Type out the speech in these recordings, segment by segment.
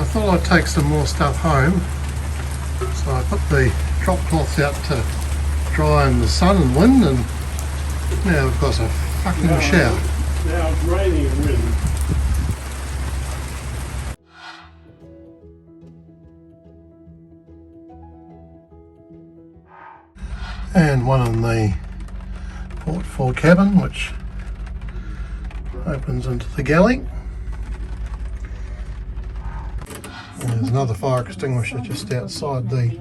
thought I'd take some more stuff home, so I put the drop cloths out to dry in the sun and wind, and now we've got a fucking shower. Now it's raining and wind. And one in the port fore cabin, which opens into the galley. And there's another fire extinguisher just outside the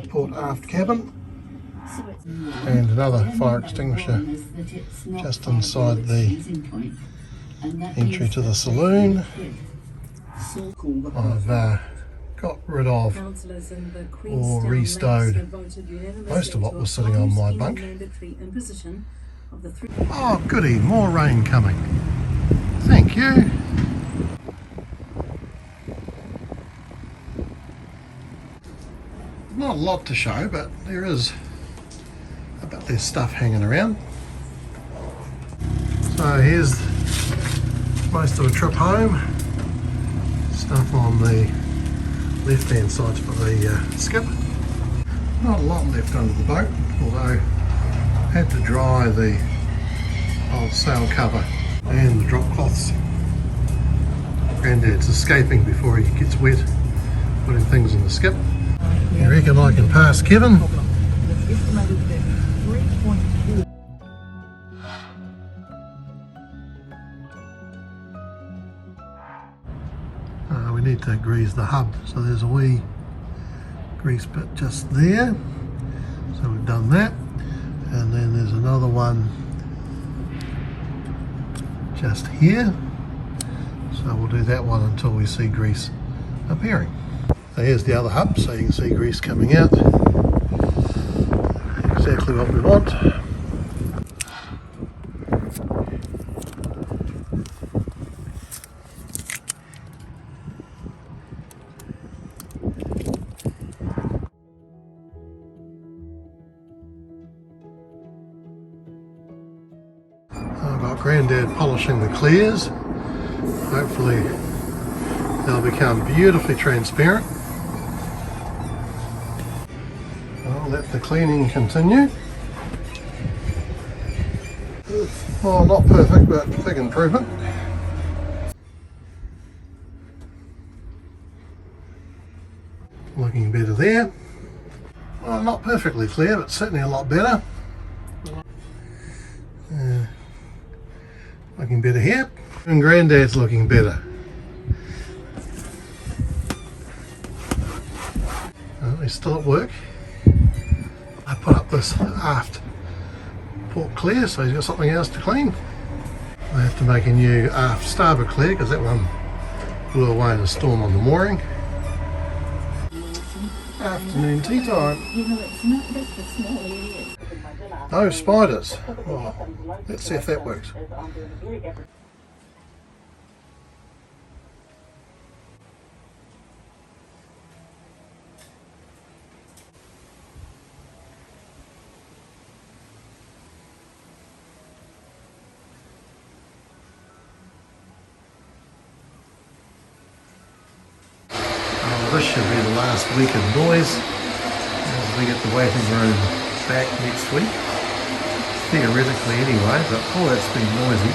port aft cabin, and another fire extinguisher just inside the entry to the saloon. I've got rid of or restowed most of what was sitting on my bunk. Oh goody, more rain coming. Thank you. Not a lot to show, but there is a bit less stuff hanging around. So here's most of the trip home. Stuff on the left hand side for the skip. Not a lot left under the boat, although I had to dry the old sail cover and the drop cloths. Granddad's escaping before he gets wet putting things in the skip. You reckon I can pass Kevin? We need to grease the hub, so there's a wee grease bit just there, so we've done that, and then there's another one just here, so we'll do that one until we see grease appearing. So here's the other hub, so you can see grease coming out, exactly what we want. I've got Grandad polishing the clears. Hopefully they'll become beautifully transparent. I'll let the cleaning continue. Well, not perfect, but big improvement. Looking better there. Well, not perfectly clear, but certainly a lot better. Looking better here. And Grandad's looking better. Well, he's still at work. I put up this aft port clear, so he's got something else to clean. I have to make a new aft starboard clear because that one blew away in a storm on the mooring. Afternoon tea time. No spiders. Oh, let's see if that works. This should be the last week of noise as we get the waiting room back next week. Theoretically anyway, but oh, it's been noisy.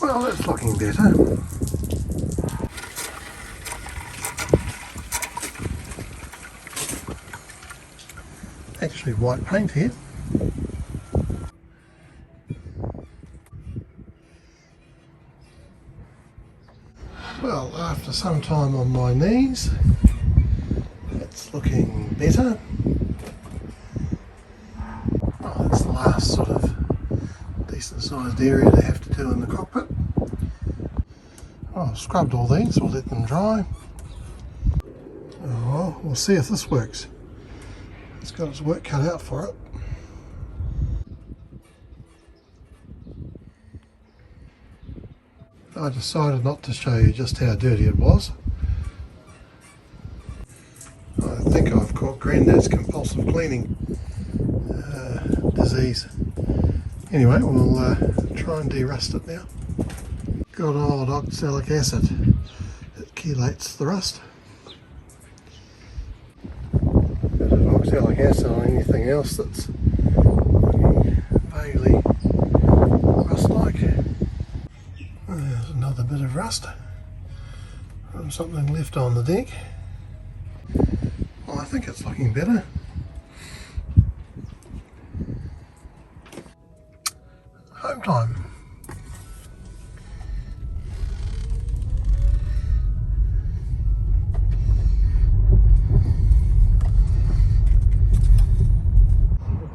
Well, that's looking better. Actually white paint here. Well, after some time on my knees. It's looking better. Oh, that's the last sort of decent sized area to have to do in the cockpit. Oh, I've scrubbed all these, we'll let them dry. Oh, well, we'll see if this works. It's got its work cut out for it. I decided not to show you just how dirty it was. I think I've caught Grandad's compulsive cleaning disease. Anyway, we'll try and de-rust it now. Good old oxalic acid. It chelates the rust. Bit of oxalic acid on anything else that's looking vaguely rust-like. There's another bit of rust from something left on the deck. Well, I think it's looking better. Home time.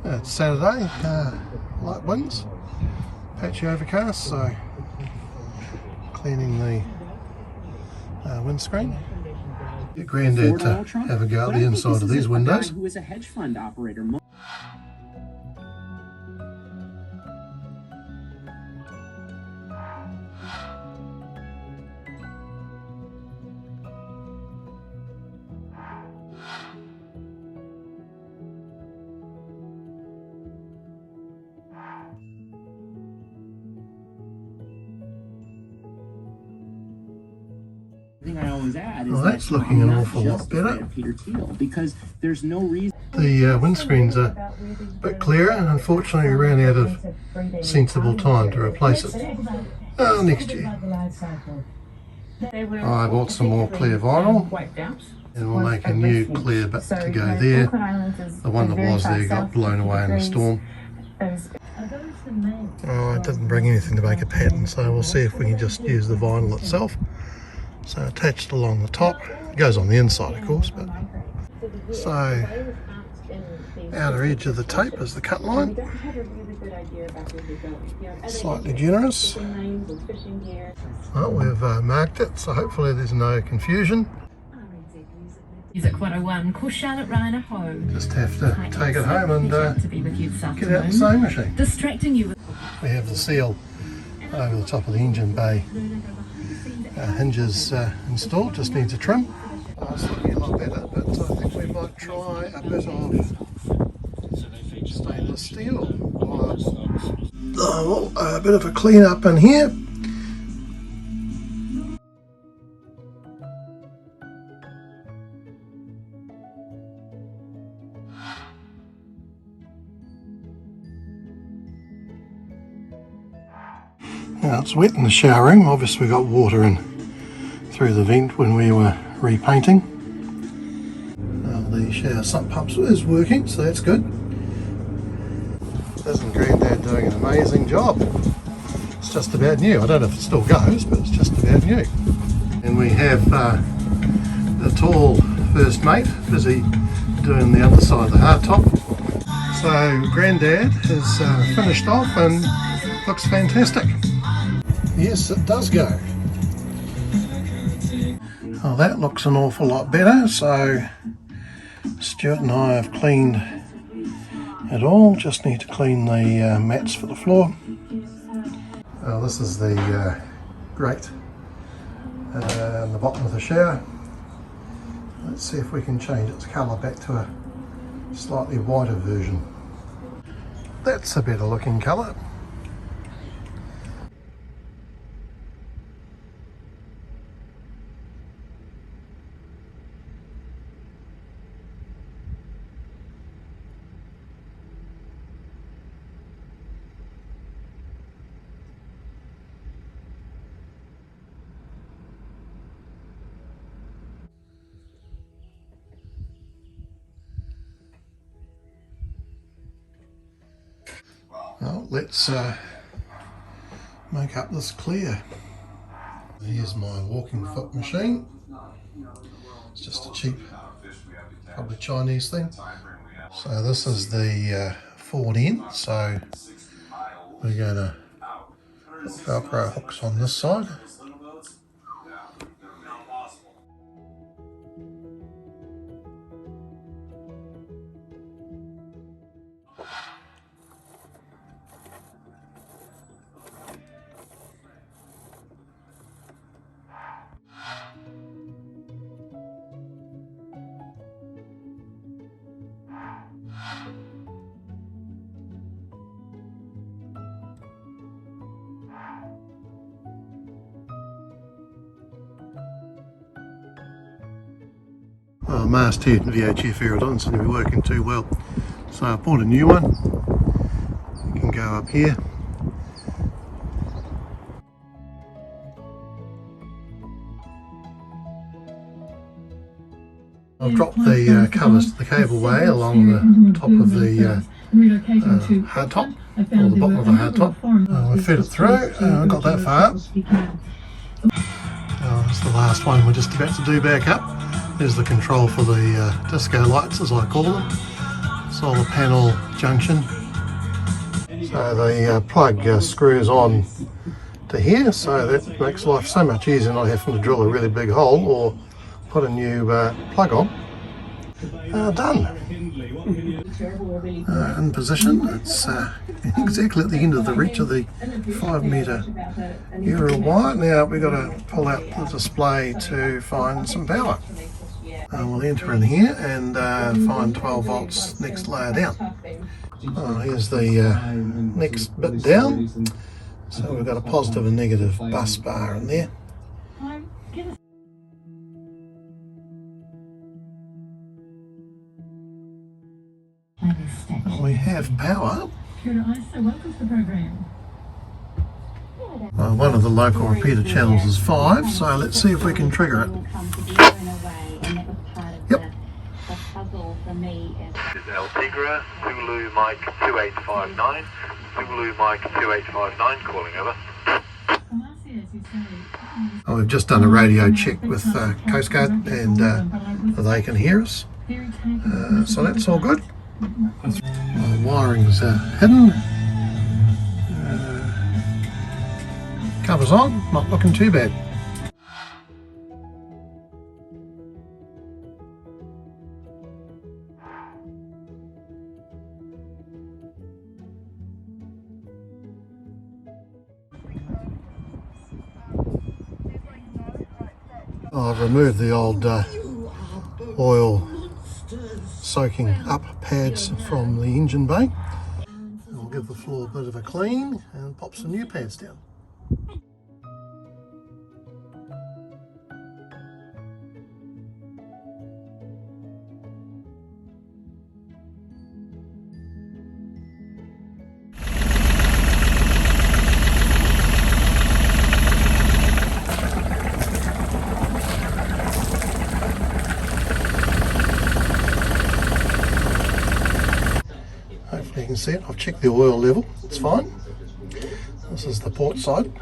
It's Saturday, light winds, patchy overcast, so cleaning the windscreen. Get Grandad to have a go at the inside of these windows. Who is a hedge fund operator. I always add is well, that's looking an awful lot better. Because there's no reason. The windscreen's a bit clearer, and unfortunately we ran out of sensible time to replace it. Next year. I bought some more clear vinyl, and we'll make a new clear bit to go there. The one that was there got blown away in the storm. Oh, I didn't bring anything to make a pattern, so we'll see if we can just use the vinyl itself. So attached along the top, it goes on the inside of course, but so outer edge of the tape is the cut line. Slightly generous. Well, we've marked it, so hopefully there's no confusion. Music 101, call Charlotte Ryan home. Just have to take it home and get out the sewing machine. Distracting you with We have the seal over the top of the engine bay. Hinges installed, just needs a trim. It's looking a lot better, but I think we might try a bit of stainless steel. A bit of a clean up in here. Now it's wet in the shower room. Obviously we got water in through the vent when we were repainting. The shower sump pump is working, so that's good. Isn't Grandad doing an amazing job? It's just about new. I don't know if it still goes, but it's just about new. And we have the tall first mate busy doing the other side of the hardtop. So Grandad has finished off and looks fantastic. Yes, it does go. Oh, that looks an awful lot better. So Stuart and I have cleaned it all. Just need to clean the mats for the floor. This is the grate in the bottom of the shower. Let's see if we can change its colour back to a slightly whiter version. That's a better looking colour. Well, let's make up this clear. Here's my walking foot machine. It's just a cheap, probably Chinese thing. So this is the forward end, so we're going to put Velcro hooks on this side. Masthead VHF here, it doesn't seem to be working too well, so I bought a new one. You can go up here. I've dropped the covers to the cableway along the top of the hardtop, or the bottom of the hardtop. We fed it through, I got that far. That's the last one we're just about to do back up. There's the control for the disco lights, as I call them. Solar panel junction. So the plug screws on to here, so that makes life so much easier, not having to drill a really big hole or put a new plug on. Done. In position, it's exactly at the end of the reach of the 5 metre aerial wire. Now we've got to pull out the display to find some power. We'll enter in here and find 12 volts next layer down. Here's the next bit down. So we've got a positive and negative bus bar in there. We have power. One of the local repeater channels is 5, so let's see if we can trigger it. Yep. This is El Tigra, Zulu Mike 2859, Zulu Mike 2859 calling over. We've just done a radio check with Coast Guard and they can hear us, so that's all good. Wiring's hidden, covers on, not looking too bad. I've removed the old oil soaking up pads from the engine bay. And we'll give the floor a bit of a clean and pop some new pads down. You can see it, I've checked the oil level, it's fine. This is the port side. We've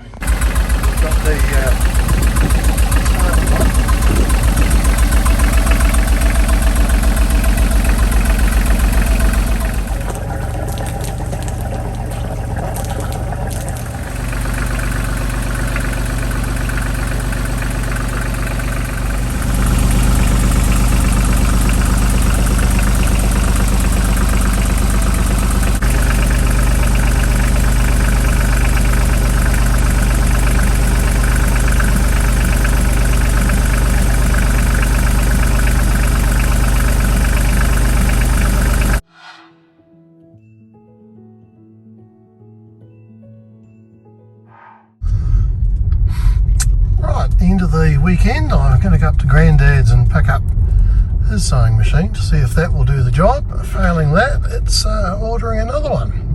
got the starboard one. End of the weekend, I'm going to go up to Grandad's and pick up his sewing machine to see if that will do the job. Failing that, it's ordering another one.